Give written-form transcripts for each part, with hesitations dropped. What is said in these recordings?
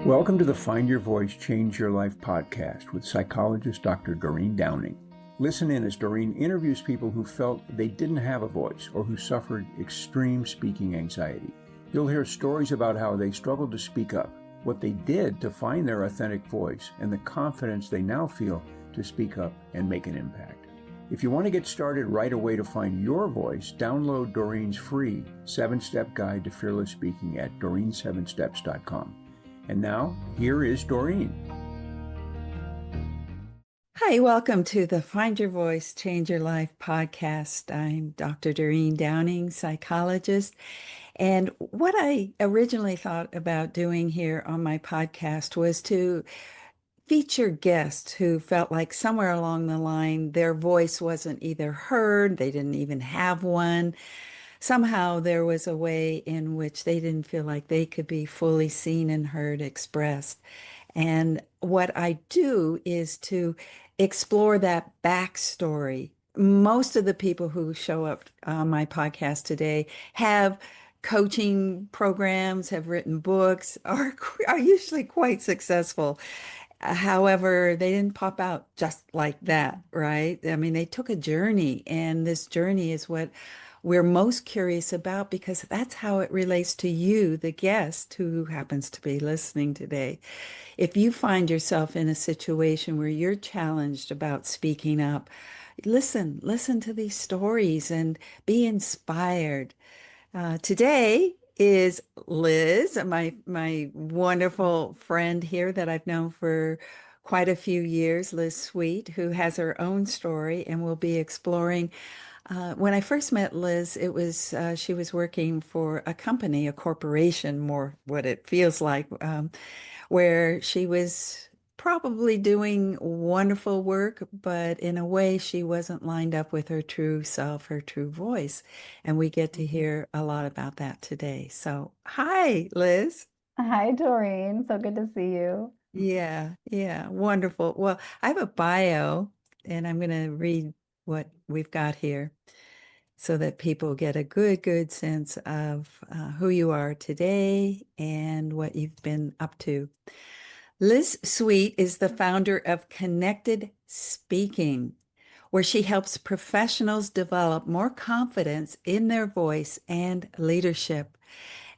Welcome to the Find Your Voice, Change Your Life podcast with psychologist Dr. Doreen Downing. Listen in as Doreen interviews people who felt they didn't have a voice or who suffered extreme speaking anxiety. You'll hear stories about how they struggled to speak up, what they did to find their authentic voice, and the confidence they now feel to speak up and make an impact. If you want to get started right away to find your voice, download Doreen's free 7-step guide to fearless speaking at doreen7steps.com. And now, here is Doreen. Hi, welcome to the Find Your Voice, Change Your Life podcast. I'm Dr. Doreen Downing, psychologist. And what I originally thought about doing here on my podcast was to feature guests who felt like somewhere along the line their voice wasn't either heard, they didn't even have one. Somehow there was a way in which they didn't feel like they could be fully seen and heard, expressed. And what I do is to explore that backstory. Most of the people who show up on my podcast today have coaching programs, have written books, are usually quite successful. However, they didn't pop out just like that, right? I mean, they took a journey, and this journey is what we're most curious about because that's how it relates to you, the guest who happens to be listening today. If you find yourself in a situation where you're challenged about speaking up, listen to these stories and be inspired. Today is Liz, my wonderful friend here that I've known for quite a few years, Liz Sweet, who has her own story, and we'll be exploring. When I first met Liz, it was she was working for a company, a corporation, more what it feels like, where she was probably doing wonderful work, but in a way she wasn't lined up with her true self, her true voice. And we get to hear a lot about that today. So, hi, Liz. Hi, Doreen. So good to see you. Yeah, wonderful. Well, I have a bio, and I'm going to read what we've got here so that people get a good sense of who you are today and what you've been up to. Liz Sweet is the founder of Connected Speaking, where she helps professionals develop more confidence in their voice and leadership.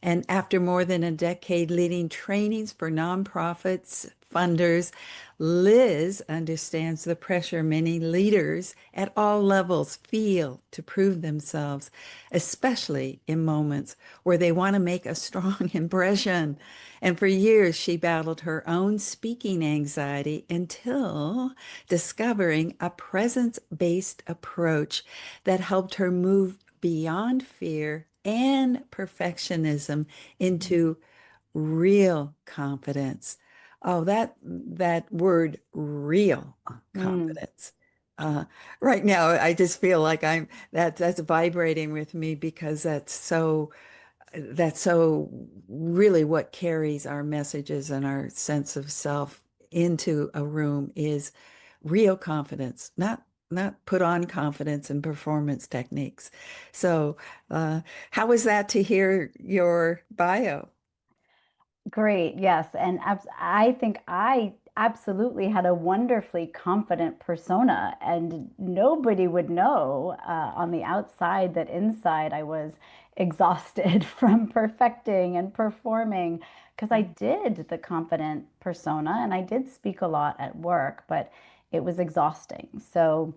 And after more than a decade leading trainings for nonprofits, funders, Liz understands the pressure many leaders at all levels feel to prove themselves, especially in moments where they want to make a strong impression. And for years, she battled her own speaking anxiety until discovering a presence-based approach that helped her move beyond fear and perfectionism into real confidence. Oh, that word real confidence. Uh, right now, I just feel like that's vibrating with me because that's so really what carries our messages and our sense of self into a room is real confidence, not put on confidence and performance techniques. So, how was that to hear your bio? Great. Yes. And I think I absolutely had a wonderfully confident persona, and nobody would know on the outside that inside I was exhausted from perfecting and performing because I did the confident persona and I did speak a lot at work, but it was exhausting. So,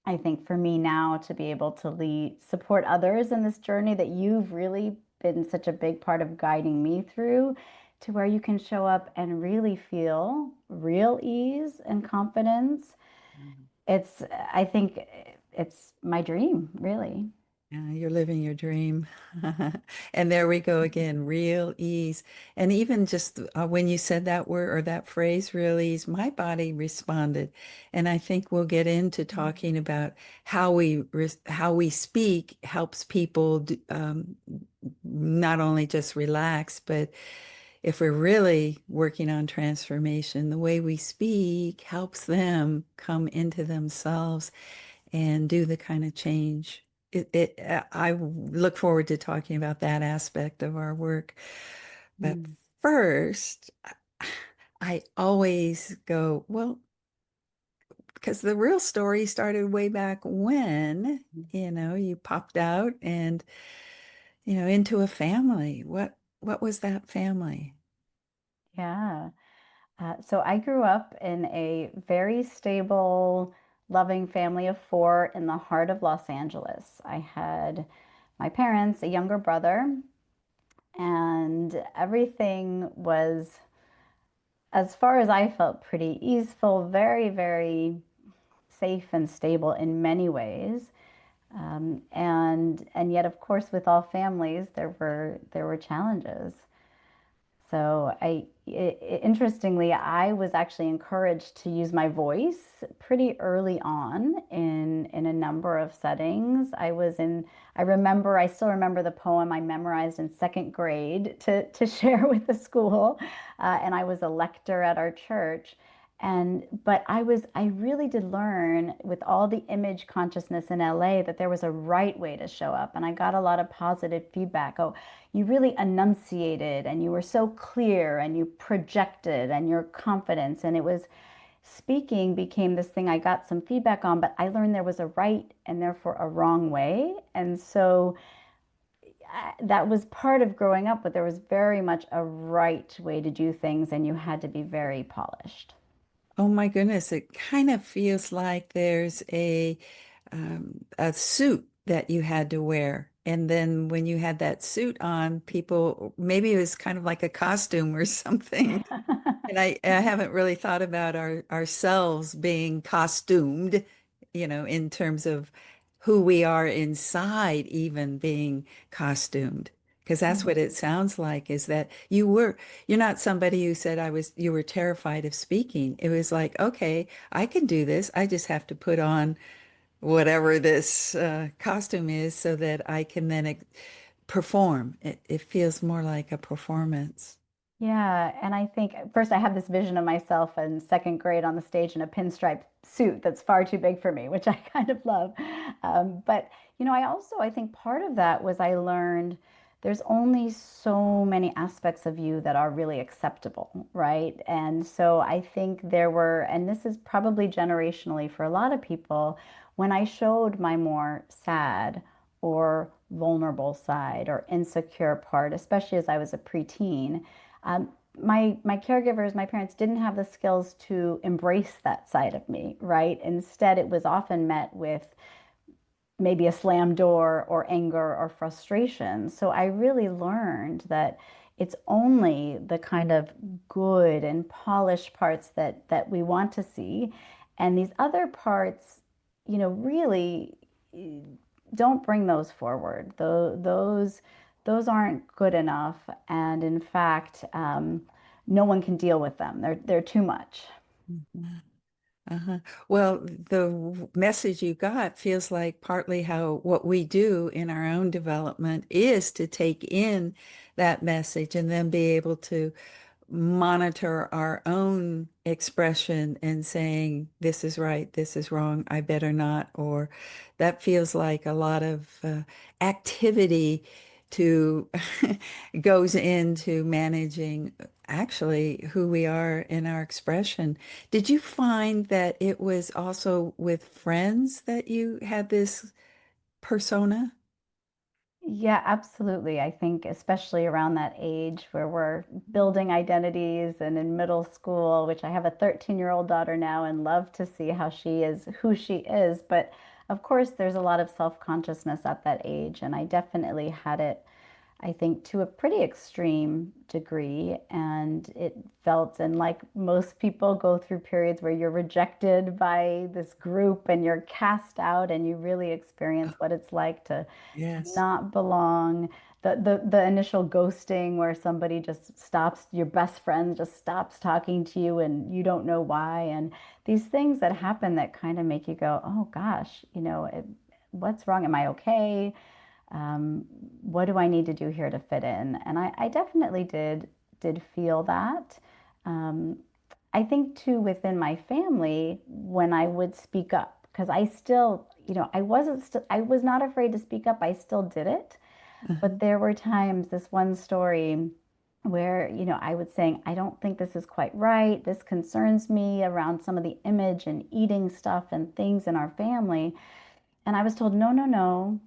I think for me now to be able to support others in this journey that you've really been such a big part of guiding me through to where you can show up and really feel real ease and confidence. It's, I think it's my dream, really. Yeah, you're living your dream. And there we go again, real ease. And even just when you said that word or that phrase, real ease, my body responded. And I think we'll get into talking about how we speak helps people not only just relax, but if we're really working on transformation, the way we speak helps them come into themselves and do the kind of change. I look forward to talking about that aspect of our work. But first, I always go, well, because the real story started way back when, you popped out and, into a family. What was that family? Yeah. So I grew up in a very stable, loving family of four in the heart of Los Angeles. I had my parents, a younger brother, and everything was, as far as I felt, pretty easeful, very, very safe and stable in many ways. And yet, of course, with all families, there were challenges. So interestingly, I was actually encouraged to use my voice pretty early on in a number of settings. I still remember the poem I memorized in second grade to share with the school, and I was a lector at our church. But I really did learn with all the image consciousness in LA that there was a right way to show up, and I got a lot of positive feedback. Oh, you really enunciated and you were so clear and you projected and your confidence, and it was speaking became this thing I got some feedback on, but I learned there was a right and therefore a wrong way. And so that was part of growing up, but there was very much a right way to do things and you had to be very polished. Oh my goodness, it kind of feels like there's a suit that you had to wear. And then when you had that suit on, people, maybe it was kind of like a costume or something. And I haven't really thought about ourselves being costumed, in terms of who we are inside, even being costumed. Because that's what it sounds like, is that you're not somebody who said you were terrified of speaking. It was like, okay, I can do this. I just have to put on whatever this costume is so that I can then perform. It feels more like a performance. Yeah, and I think first I have this vision of myself in second grade on the stage in a pinstripe suit that's far too big for me, which I kind of love. But I think part of that was I learned there's only so many aspects of you that are really acceptable, right? And so I think and this is probably generationally for a lot of people, when I showed my more sad or vulnerable side or insecure part, especially as I was a preteen. Um, my caregivers, my parents didn't have the skills to embrace that side of me, right? Instead, it was often met with maybe a slam door or anger or frustration. So I really learned that it's only the kind of good and polished parts that we want to see. And these other parts, really don't bring those forward. Those aren't good enough. And in fact, no one can deal with them. They're too much. Mhm. Uh-huh. Well, the message you got feels like partly how what we do in our own development is to take in that message and then be able to monitor our own expression and saying, this is right, this is wrong, I better not, or that feels like a lot of activity to goes into managing actually who we are in our expression. Did you find that it was also with friends that you had this persona? Yeah, absolutely. I think especially around that age where we're building identities and in middle school, which I have a 13-year-old daughter now and love to see how she is who she is. But of course, there's a lot of self-consciousness at that age, and I definitely had it, I think, to a pretty extreme degree. And it felt, and like most people go through periods where you're rejected by this group and you're cast out and you really experience what it's like to Yes. not belong. The initial ghosting where somebody just stops, your best friend just stops talking to you and you don't know why. And these things that happen that kind of make you go, oh gosh, what's wrong? Am I okay? Um, what do I need to do here to fit in? And I definitely did feel that. Um, I think too within my family when I would speak up because I still, I was not afraid to speak up. I still did it. But Uh-huh. there were times, this one story, where, I was saying, I don't think this is quite right. This concerns me around some of the image and eating stuff and things in our family. And I was told, no, no, no.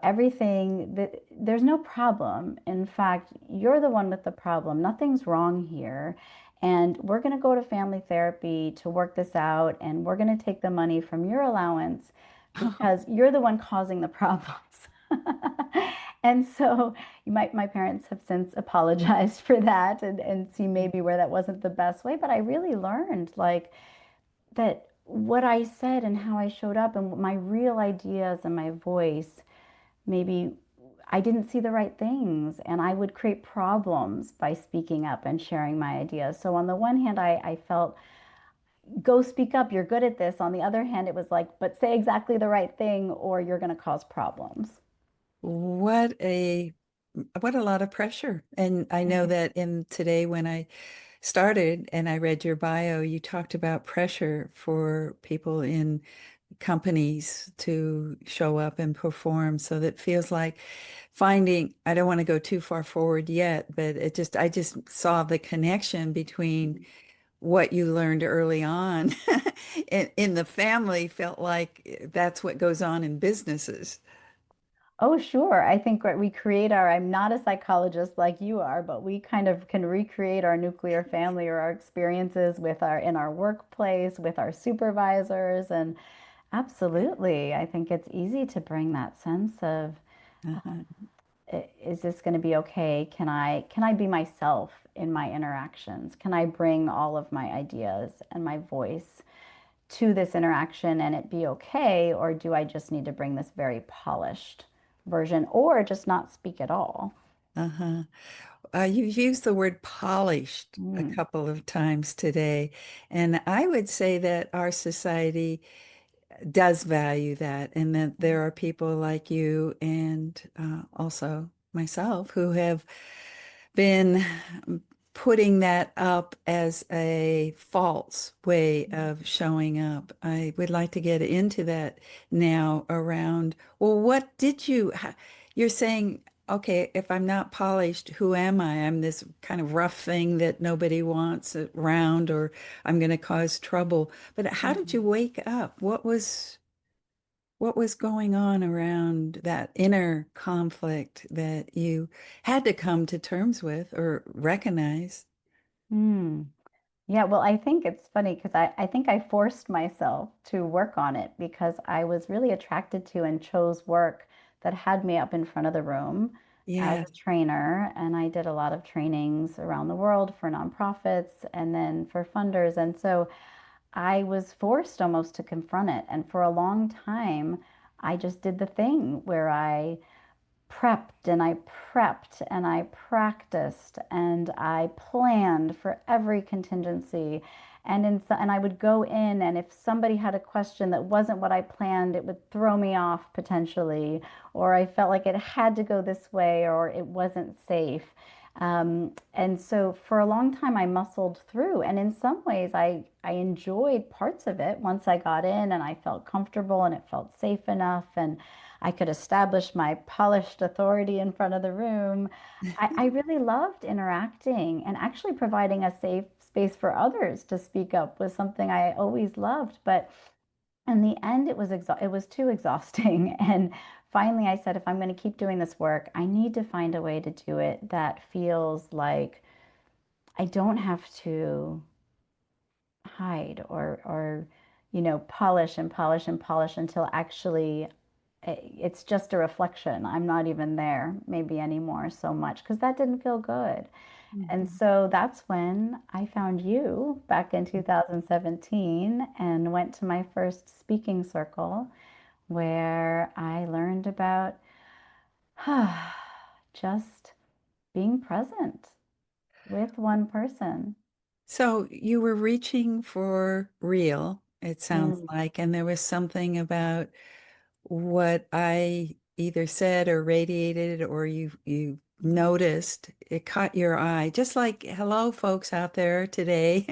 Everything that there's no problem. In fact, you're the one with the problem. Nothing's wrong here. And we're going to go to family therapy to work this out. And we're going to take the money from your allowance because you're the one causing the problems. And so my parents have since apologized for that and see maybe where that wasn't the best way. But I really learned like that what I said and how I showed up and my real ideas and my voice, maybe I didn't see the right things and I would create problems by speaking up and sharing my ideas. So on the one hand, I felt, go speak up, you're good at this. On the other hand, it was like, but say exactly the right thing or you're going to cause problems. What a what a lot of pressure. And I know that in today when I started and I read your bio, you talked about pressure for people in companies to show up and perform. So that feels like finding, I don't want to go too far forward yet, but I just saw the connection between what you learned early on in the family felt like that's what goes on in businesses. Oh, sure. I think what we create I'm not a psychologist like you are, but we kind of can recreate our nuclear family or our experiences in our workplace, with our supervisors. And absolutely, I think it's easy to bring that sense of, Uh-huh. is this going to be okay? Can I be myself in my interactions? Can I bring all of my ideas and my voice to this interaction and it be okay? Or do I just need to bring this very polished version or just not speak at all? Uh-huh. You used the word polished a Mm. couple of times today, and I would say that our society does value that, and that there are people like you and also myself who have been putting that up as a false way of showing up. I would like to get into that now around, well, you're saying, okay, if I'm not polished, who am I? I'm this kind of rough thing that nobody wants around, or I'm going to cause trouble. But how did you wake up? What was going on around that inner conflict that you had to come to terms with or recognize? Mm. Yeah, well, I think it's funny because I think I forced myself to work on it because I was really attracted to and chose work that had me up in front of the room as Yeah. a trainer. And I did a lot of trainings around the world for nonprofits and then for funders. And so I was forced almost to confront it. And for a long time, I just did the thing where I prepped and I practiced and I planned for every contingency. And I would go in, and if somebody had a question that wasn't what I planned, it would throw me off potentially, or I felt like it had to go this way, or it wasn't safe. And so for a long time, I muscled through. And in some ways, I enjoyed parts of it once I got in and I felt comfortable and it felt safe enough. And I could establish my polished authority in front of the room. I really loved interacting and actually providing a safe space for others to speak up was something I always loved. But in the end, it was too exhausting. And finally, I said, if I'm going to keep doing this work, I need to find a way to do it that feels like I don't have to hide or polish and polish and polish until actually it's just a reflection. I'm not even there maybe anymore so much because that didn't feel good. And Mhm. so that's when I found you back in 2017 and went to my first speaking circle where I learned about just being present with one person. So you were reaching for real, it sounds Mm. like, and there was something about what I either said or radiated, or you noticed, it caught your eye, just like hello folks out there today.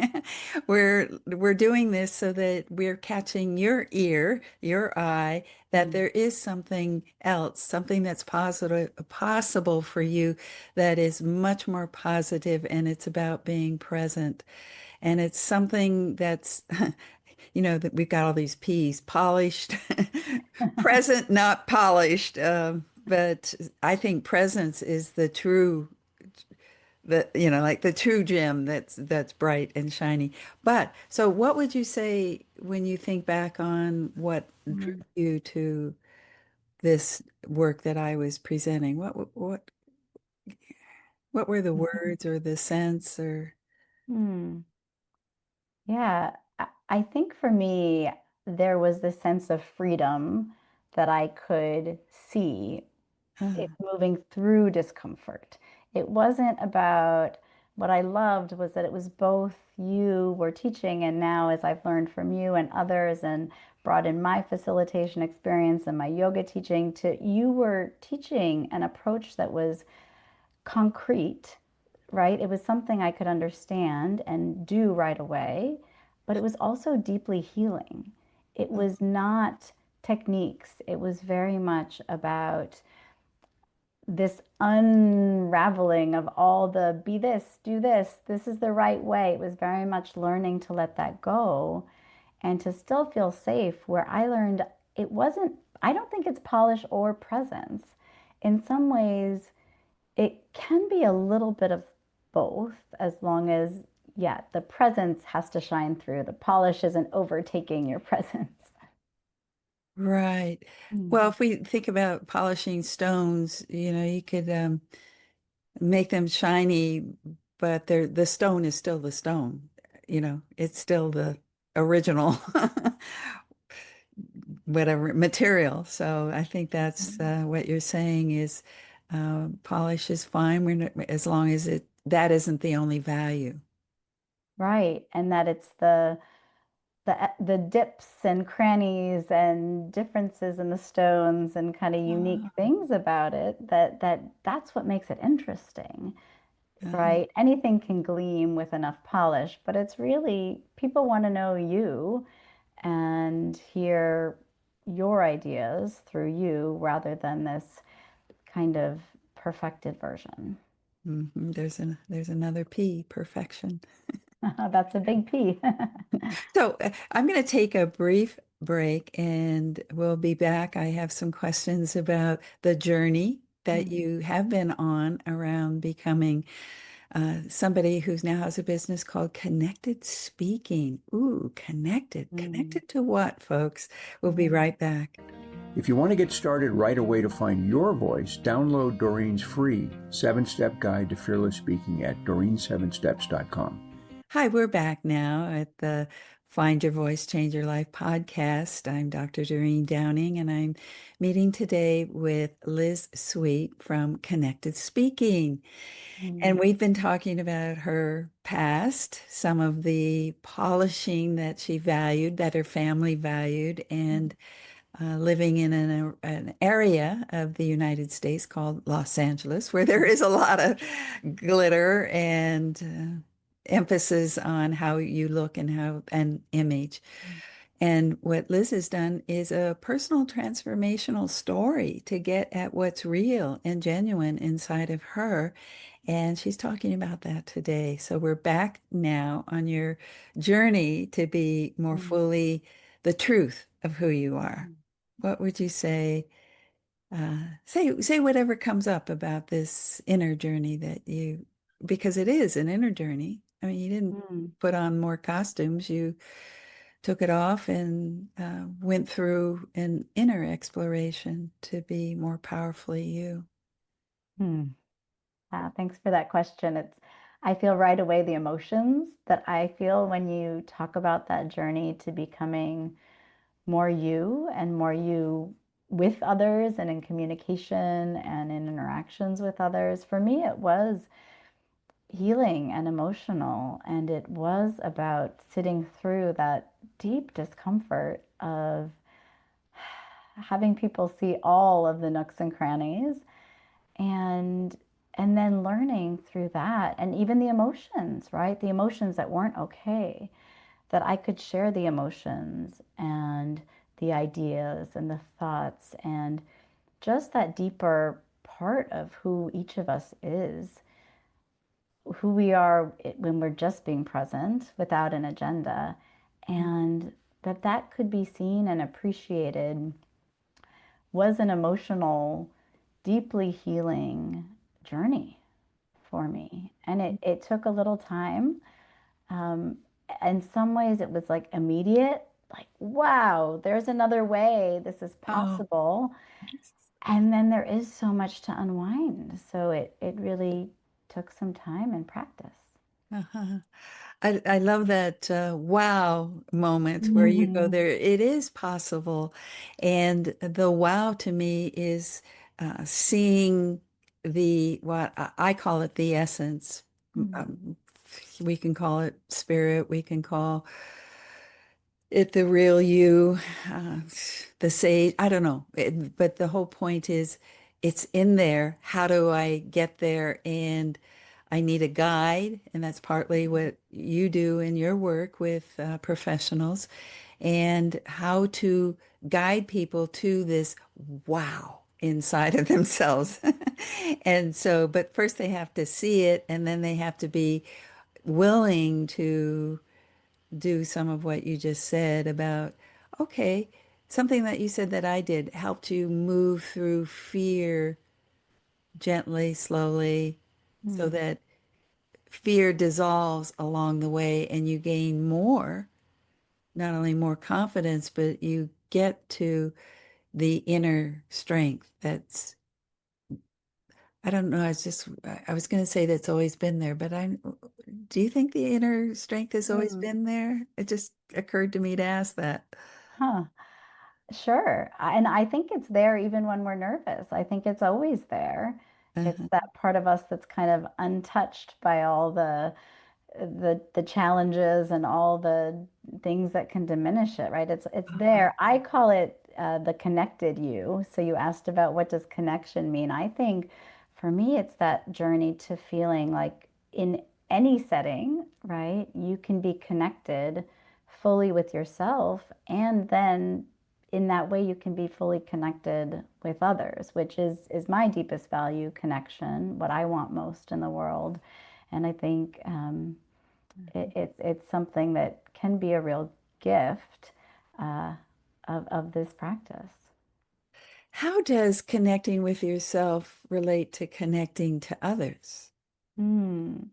We're doing this so that we're catching your ear, your eye, that Mm. there is something else, something that's positive, possible for you that is much more positive, and it's about being present. And it's something that's, that we've got all these P's, polished, present, not polished. But I think presence is like the true gem that's bright and shiny. But so what would you say when you think back on what drew Mm. you to this work that I was presenting? What were the words or the sense or Mm. Yeah, I think for me, there was this sense of freedom that I could see it uh, moving through discomfort. It wasn't about what I loved was that it was both you were teaching, and now as I've learned from you and others and brought in my facilitation experience and my yoga teaching to you were teaching an approach that was concrete, right? It was something I could understand and do right away, but it was also deeply healing. It was not techniques. It was very much about this unraveling of all the be this, do this is the right way. It was very much learning to let that go and to still feel safe, where I learned it wasn't, I don't think it's polish or presence. In some ways, it can be a little bit of both, as long as, yeah, the presence has to shine through. The polish isn't overtaking your presence. right? Mm. Well, if we think about polishing stones, you could make them shiny, but the stone is still the stone. It's still the original whatever material. So I think that's what you're saying is polish is fine as long as that isn't the only value. Right. And that it's the dips and crannies and differences in the stones and kind of unique Ah, things about it that's what makes it interesting, ah, right? Anything can gleam with enough polish, but it's really people want to know you and hear your ideas through you rather than this kind of perfected version. there's another P, perfection. That's a big P. So I'm going to take a brief break and we'll be back. I have some questions about the journey that you have been on around becoming somebody who's now has a business called Connected Speaking. Ooh, connected. Mm. Connected to what, folks? We'll be right back. If you want to get started right away to find your voice, download Doreen's free 7-step guide to fearless speaking at doreen7steps.com. Hi, we're back now at the Find Your Voice, Change Your Life podcast. I'm Dr. Doreen Downing, and I'm meeting today with Liz Sweet from Connected Speaking. And Mm. we've been talking about her past, some of the polishing that she valued, that her family valued, and living in an area of the United States called Los Angeles, where there is a lot of glitter and emphasis on how you look and how an image. And what Liz has done is a personal transformational story to get at what's real and genuine inside of her. And she's talking about that today. So we're back now on your journey to be more Mm. fully the truth of who you are. Mm. What would you say? Say whatever comes up about this inner journey because it is an inner journey. I mean, you didn't Mm. put on more costumes. You took it off and went through an inner exploration to be more powerfully you. Mm. Thanks for that question. I feel right away the emotions that I feel when you talk about that journey to becoming more you and more you with others and in communication and in interactions with others. For me, it was healing and emotional, and it was about sitting through that deep discomfort of having people see all of the nooks and crannies and And then learning through that, and even the emotions, right? The emotions that weren't okay, that I could share the emotions and the ideas and the thoughts and just that deeper part of who each of us is, who we are when we're just being present without an agenda, and that could be seen and appreciated was an emotional, deeply healing journey for me. And it took a little time. Um, in some ways, it was like immediate, like, wow, there's another way. This is Oh, possible. And then there is so much to unwind. So it really took some time and practice. uh-huh. I love that wow moment where you go Mhm. there. It is possible. And the wow to me is seeing what I call it the essence. Mhm. Um, we can call it spirit, we can call it the real you, uh, the sage. I don't know. But the whole point is it's in there. How do I get there? And I need a guide, and that's partly what you do in your work with professionals, and how to guide people to this wow inside of themselves. And so, but first they have to see it, and then they have to be willing to do some of what you just said about, okay, something that you said that I did helped you move through fear gently, slowly, so Mhm. that fear dissolves along the way and you gain more, not only more confidence, but you get to the inner strength that's, I don't know, I was going to say that's always been there, but do you think the inner strength has always Mm. been there? It just occurred to me to ask that. Huh. Sure. And I think it's there even when we're nervous. I think it's always there. It's Uh-huh. that part of us that's kind of untouched by all the challenges and all the things that can diminish it, right? It's Uh-huh. there. I call it the connected you. So you asked about what does connection mean? I think for me, it's that journey to feeling like in any setting, right? You can be connected fully with yourself, and then in that way you can be fully connected with others, which is my deepest value, connection, what I want most in the world. And I think it's something that can be a real gift uh, of this practice. How does connecting with yourself relate to connecting to others? Hmm.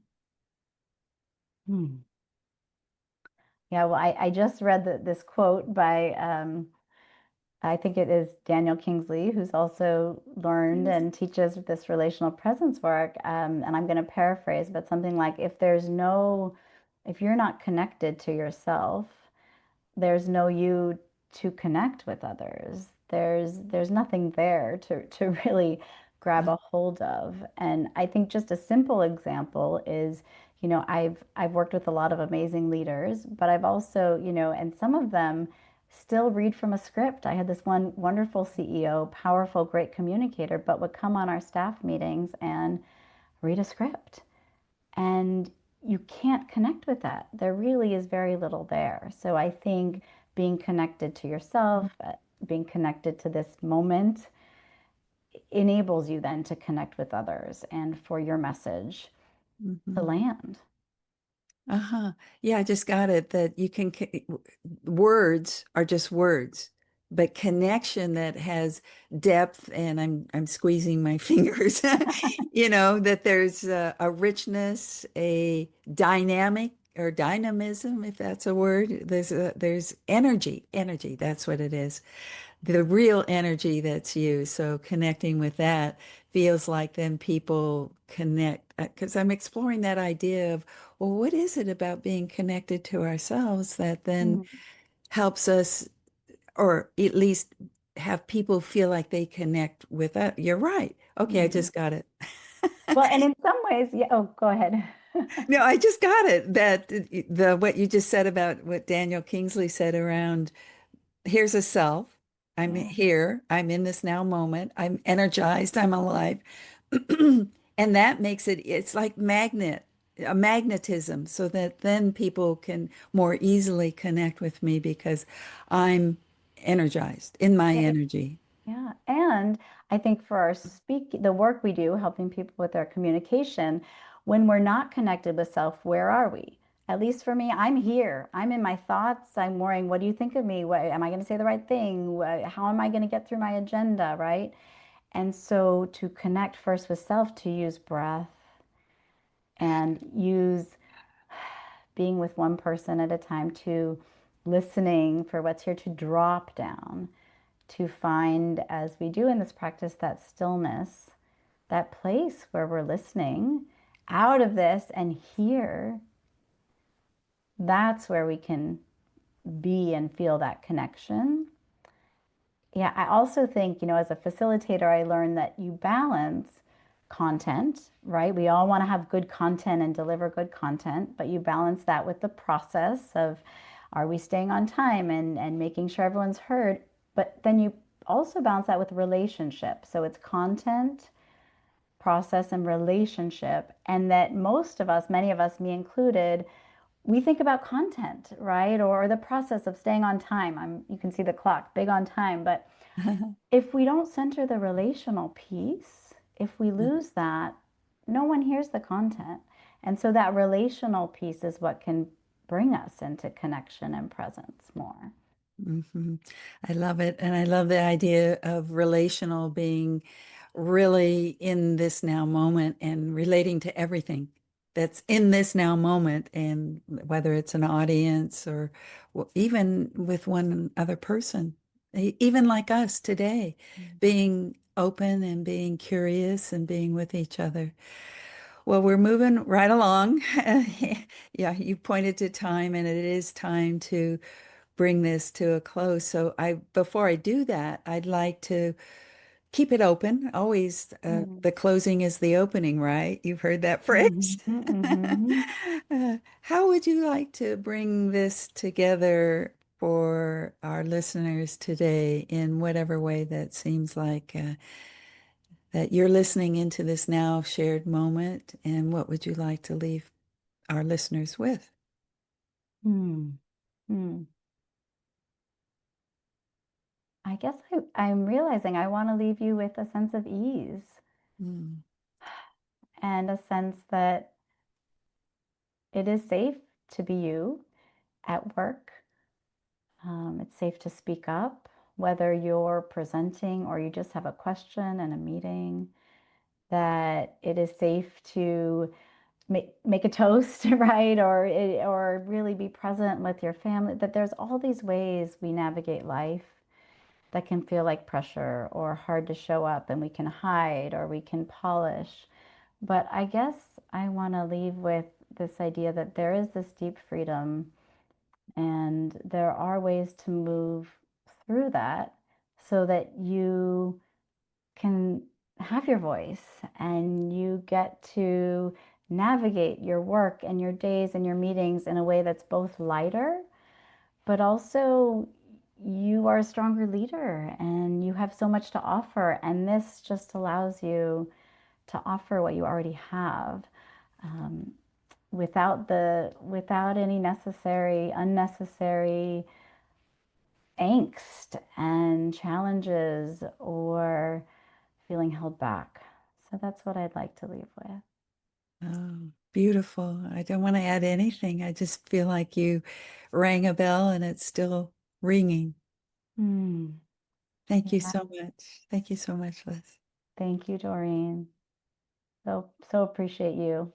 Hmm. Yeah, well, I just read this quote by, I think it is Daniel Kingsley, who's also learned Yes. and teaches this relational presence work. And I'm going to paraphrase, but something like if you're not connected to yourself, there's no you to connect with others. There's nothing there to really grab Uh, a hold of. And I think just a simple example is, I've worked with a lot of amazing leaders, but I've also, and some of them still read from a script. I had this one wonderful CEO, powerful, great communicator, but would come on our staff meetings and read a script. And you can't connect with that. There really is very little there. So I think being connected to yourself, being connected to this moment enables you then to connect with others and for your message to mhm. land. Uh-huh. Yeah, I just got it that words are just words, but connection that has depth, and I'm squeezing my fingers, that there's a richness, a dynamic or dynamism, if that's a word. There's energy, that's what it is. The real energy that's you. So connecting with that feels like then people connect because I'm exploring that idea of, well, what is it about being connected to ourselves that then Mm. helps us, or at least have people feel like they connect with us? You're right. Okay, I Mhm. just got it. Well, and in some ways, yeah, oh, go ahead. No, I just got it. That the what you just said about what Daniel Kingsley said around here's a self. I'm Yeah. here. I'm in this now moment. I'm energized. I'm alive. And that makes it's like a magnetism, so that then people can more easily connect with me because I'm energized in my Yeah. energy. Yeah. And I think for the work we do, helping people with their communication, when we're not connected with self, where are we? At least for me, I'm here. I'm in my thoughts. I'm worrying, what do you think of me? Am I going to say the right thing? How am I going to get through my agenda? Right. And so to connect first with self, to use breath and use being with one person at a time, to listening for what's here, to drop down, to find, as we do in this practice, that stillness, that place where we're listening out of this and here. That's where we can be and feel that connection. Yeah, I also think, as a facilitator, I learned that you balance content, right? We all want to have good content and deliver good content, but you balance that with the process of, are we staying on time and making sure everyone's heard? But then you also balance that with relationship. So it's content, process, and relationship. And that most of us, many of us, me included, we think about content, right? Or the process of staying on time. You can see the clock, big on time. But if we don't center the relational piece, if we lose that, no one hears the content. And so that relational piece is what can bring us into connection and presence more. Hmm. I love it. And I love the idea of relational being really in this now moment and relating to everything that's in this now moment. And whether it's an audience or even with one other person, even like us today, being open and being curious and being with each other. Well, we're moving right along. Yeah, you pointed to time, and it is time to bring this to a close. So before I do that, I'd like to keep it open. Always, Mm. the closing is the opening, right? You've heard that phrase. Mhm, mhm. How would you like to bring this together for our listeners today in whatever way that seems like that you're listening into this now shared moment? And what would you like to leave our listeners with? Hmm. Hmm. I guess I'm realizing I want to leave you with a sense of ease Mm. and a sense that it is safe to be you at work. It's safe to speak up, whether you're presenting or you just have a question in a meeting, that it is safe to make a toast, right? Or really be present with your family, that there's all these ways we navigate life that can feel like pressure or hard to show up, and we can hide or we can polish. But I guess I want to leave with this idea that there is this deep freedom and there are ways to move through that so that you can have your voice and you get to navigate your work and your days and your meetings in a way that's both lighter, but also you are a stronger leader and you have so much to offer. And this just allows you to offer what you already have, um, without any unnecessary angst and challenges or feeling held back. So that's what I'd like to leave with. Oh, beautiful. I don't want to add anything. I just feel like you rang a bell and it's still ringing. Hmm. Thank you Yeah. so much. Thank you so much, Liz. Thank you, Doreen. So appreciate you.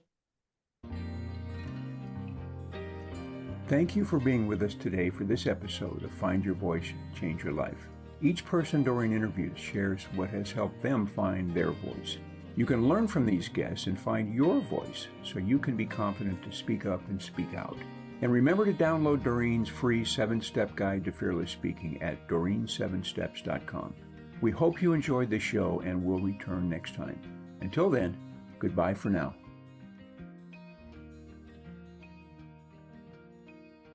Thank you for being with us today for this episode of Find Your Voice, Change Your Life. Each person Doreen interviews shares what has helped them find their voice. You can learn from these guests and find your voice so you can be confident to speak up and speak out. And remember to download Doreen's free 7-step guide to fearless speaking at doreen7steps.com. We hope you enjoyed the show and will return next time. Until then, goodbye for now.